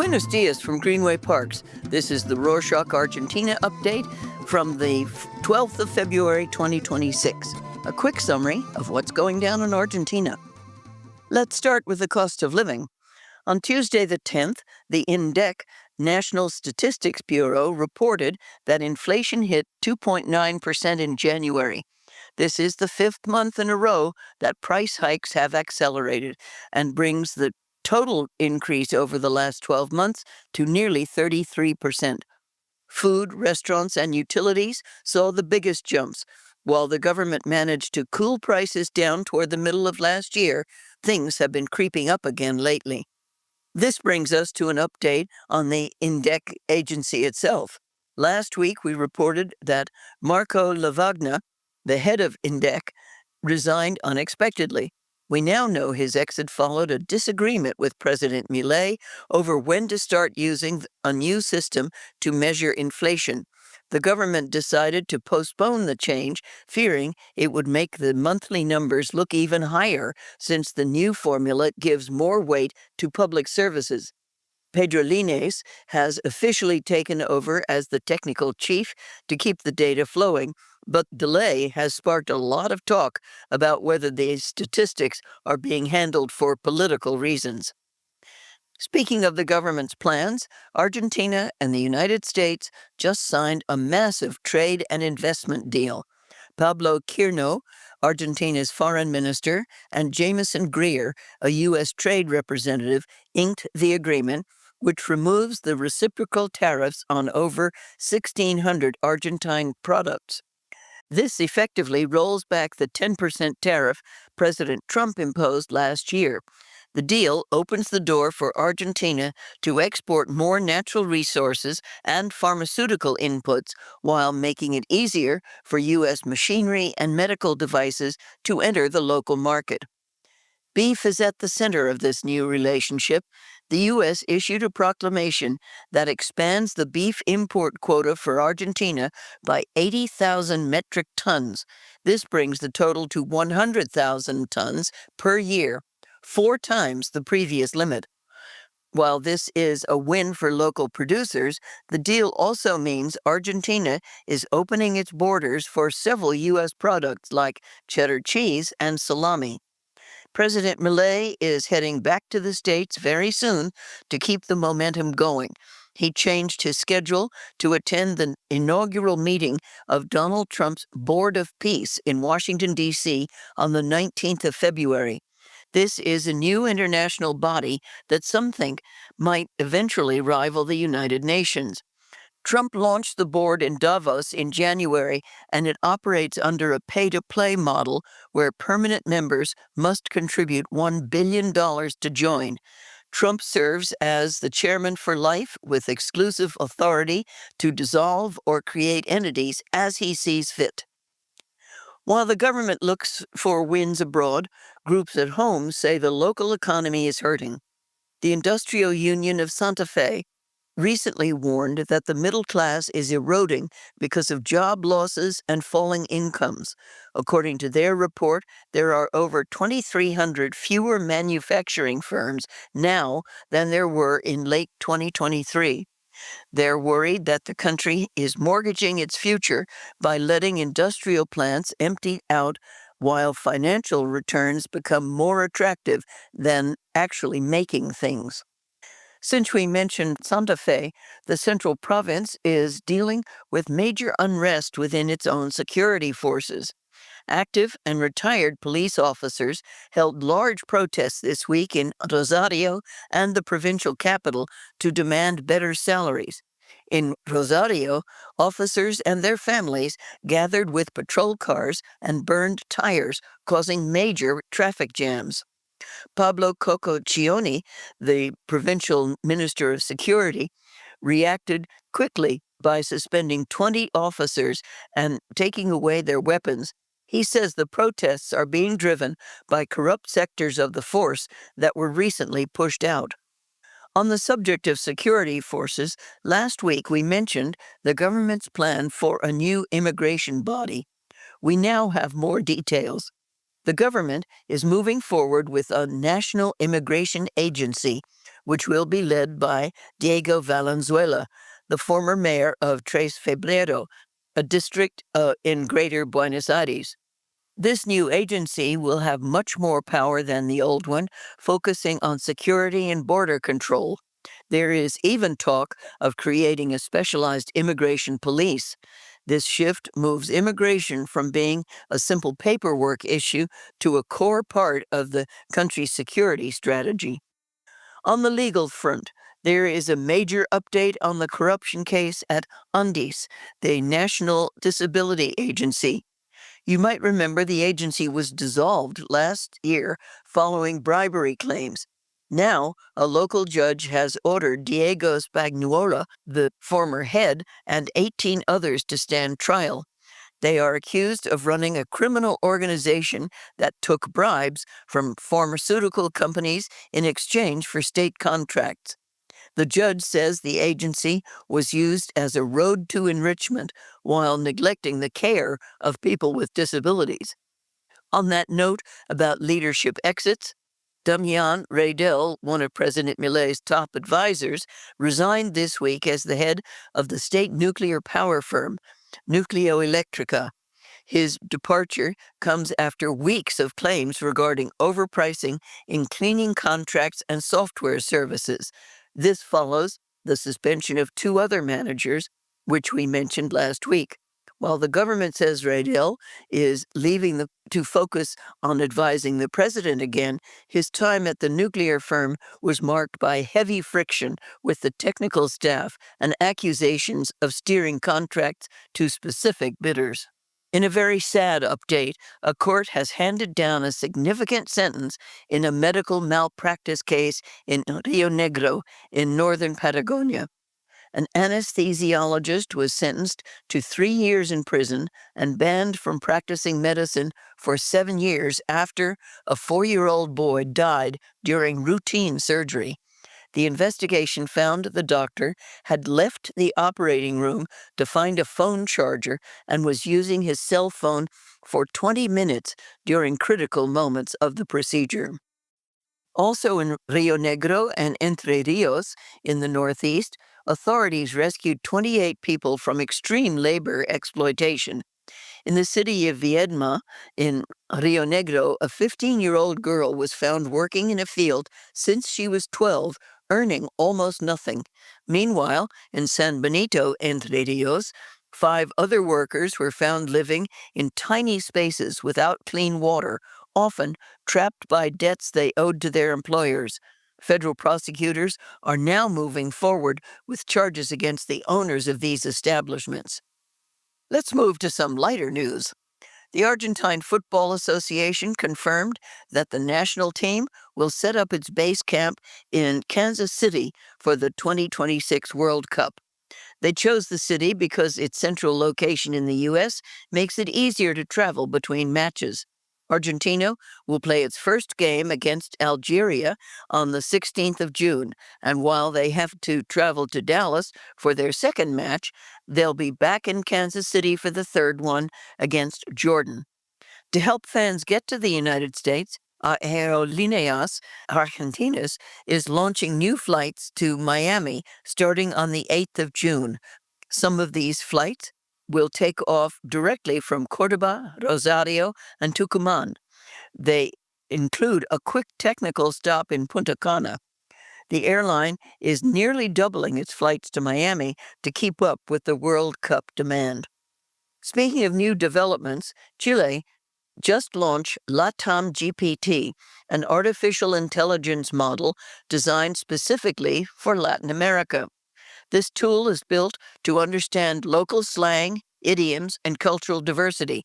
Buenos dias from Greenway Parks. This is the Rorschach Argentina update from the 12th of February 2026. A quick summary of what's going down in Argentina. Let's start with the cost of living. On Tuesday the 10th, the INDEC, National Statistics Bureau, reported that inflation hit 2.9% in January. This is the fifth month in a row that price hikes have accelerated and brings the total increase over the last 12 months to nearly 33%. Food, restaurants, and utilities saw the biggest jumps. While the government managed to cool prices down toward the middle of last year, things have been creeping up again lately. This brings us to an update on the INDEC agency itself. Last week, we reported that Marco Lavagna, the head of INDEC, resigned unexpectedly. We now know his exit followed a disagreement with President Milei over when to start using a new system to measure inflation. The government decided to postpone the change, fearing it would make the monthly numbers look even higher, since the new formula gives more weight to public services. Pedro Lines has officially taken over as the technical chief to keep the data flowing, but delay has sparked a lot of talk about whether these statistics are being handled for political reasons. Speaking of the government's plans, Argentina and the United States just signed a massive trade and investment deal. Pablo Quirno, Argentina's foreign minister, and Jameson Greer, a U.S. trade representative, inked the agreement, which removes the reciprocal tariffs on over 1,600 Argentine products. This effectively rolls back the 10% tariff President Trump imposed last year. The deal opens the door for Argentina to export more natural resources and pharmaceutical inputs while making it easier for U.S. machinery and medical devices to enter the local market. Beef is at the center of this new relationship. The U.S. issued a proclamation that expands the beef import quota for Argentina by 80,000 metric tons. This brings the total to 100,000 tons per year, 4 times the previous limit. While this is a win for local producers, the deal also means Argentina is opening its borders for several U.S. products like cheddar cheese and salami. President Milei is heading back to the States very soon to keep the momentum going. He changed his schedule to attend the inaugural meeting of Donald Trump's Board of Peace in Washington, D.C. on the 19th of February. This is a new international body that some think might eventually rival the United Nations. Trump launched the board in Davos in January, and it operates under a pay-to-play model where permanent members must contribute $1 billion to join. Trump serves as the chairman for life with exclusive authority to dissolve or create entities as he sees fit. While the government looks for wins abroad, groups at home say the local economy is hurting. The Industrial Union of Santa Fe recently warned that the middle class is eroding because of job losses and falling incomes. According to their report, there are over 2,300 fewer manufacturing firms now than there were in late 2023. They're worried that the country is mortgaging its future by letting industrial plants empty out while financial returns become more attractive than actually making things. Since we mentioned Santa Fe, the central province is dealing with major unrest within its own security forces. Active and retired police officers held large protests this week in Rosario and the provincial capital to demand better salaries. In Rosario, officers and their families gathered with patrol cars and burned tires, causing major traffic jams. Pablo Cococcioni, the provincial minister of security, reacted quickly by suspending 20 officers and taking away their weapons. He says the protests are being driven by corrupt sectors of the force that were recently pushed out. On the subject of security forces, last week we mentioned the government's plan for a new immigration body. We now have more details. The government is moving forward with a national immigration agency, which will be led by Diego Valenzuela, the former mayor of Tres Febrero, a district in Greater Buenos Aires. This new agency will have much more power than the old one, focusing on security and border control. There is even talk of creating a specialized immigration police. This shift moves immigration from being a simple paperwork issue to a core part of the country's security strategy. On the legal front, there is a major update on the corruption case at ANDIS, the National Disability Agency. You might remember the agency was dissolved last year following bribery claims. Now, a local judge has ordered Diego Spagnuolo, the former head, and 18 others to stand trial. They are accused of running a criminal organization that took bribes from pharmaceutical companies in exchange for state contracts. The judge says the agency was used as a road to enrichment while neglecting the care of people with disabilities. On that note about leadership exits, Damian Reidel, one of President Millei's top advisors, resigned this week as the head of the state nuclear power firm, Nucleoelectrica. His departure comes after weeks of claims regarding overpricing in cleaning contracts and software services. This follows the suspension of two other managers, which we mentioned last week. While the government says Radel is leaving to focus on advising the president again, his time at the nuclear firm was marked by heavy friction with the technical staff and accusations of steering contracts to specific bidders. In a very sad update, a court has handed down a significant sentence in a medical malpractice case in Rio Negro in northern Patagonia. An anesthesiologist was sentenced to 3 years in prison and banned from practicing medicine for 7 years after a 4-year-old boy died during routine surgery. The investigation found the doctor had left the operating room to find a phone charger and was using his cell phone for 20 minutes during critical moments of the procedure. Also in Rio Negro and Entre Rios in the northeast, authorities rescued 28 people from extreme labor exploitation. In the city of Viedma, in Rio Negro, a 15-year-old girl was found working in a field since she was 12, earning almost nothing. Meanwhile, in San Benito, Entre Rios, 5 other workers were found living in tiny spaces without clean water, often trapped by debts they owed to their employers. Federal prosecutors are now moving forward with charges against the owners of these establishments. Let's move to some lighter news. The Argentine Football Association confirmed that the national team will set up its base camp in Kansas City for the 2026 World Cup. They chose the city because its central location in the U.S. makes it easier to travel between matches. Argentina will play its first game against Algeria on the 16th of June, and while they have to travel to Dallas for their second match, they'll be back in Kansas City for the third one against Jordan. To help fans get to the United States, Aerolíneas Argentinas is launching new flights to Miami starting on the 8th of June. Some of these flights will take off directly from Cordoba, Rosario, and Tucumán. They include a quick technical stop in Punta Cana. The airline is nearly doubling its flights to Miami to keep up with the World Cup demand. Speaking of new developments, Chile just launched LATAM GPT, an artificial intelligence model designed specifically for Latin America. This tool is built to understand local slang, idioms, and cultural diversity.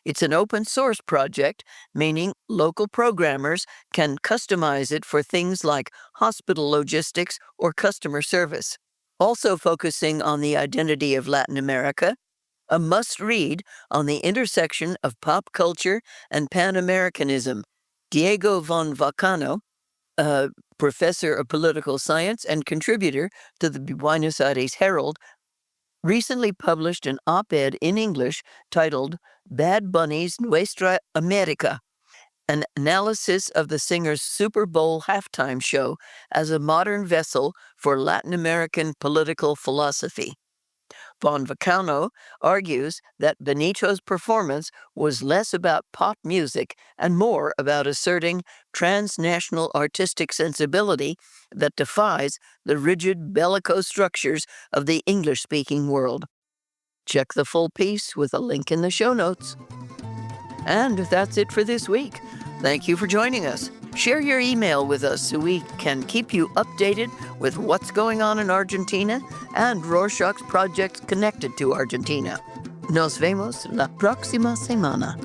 It's an open source project, meaning local programmers can customize it for things like hospital logistics or customer service. Also focusing on the identity of Latin America, a must-read on the intersection of pop culture and Pan-Americanism. Diego von Vacano, a professor of political science and contributor to the Buenos Aires Herald, recently published an op-ed in English titled Bad Bunny's Nuestra America. an analysis of the singer's Super Bowl halftime show as a modern vessel for Latin American political philosophy. Von Vacano argues that Benito's performance was less about pop music and more about asserting transnational artistic sensibility that defies the rigid bellicose structures of the English-speaking world. Check the full piece with a link in the show notes. And that's it for this week. Thank you for joining us. Share your email with us so we can keep you updated with what's going on in Argentina and Rorschach's projects connected to Argentina. Nos vemos la próxima semana.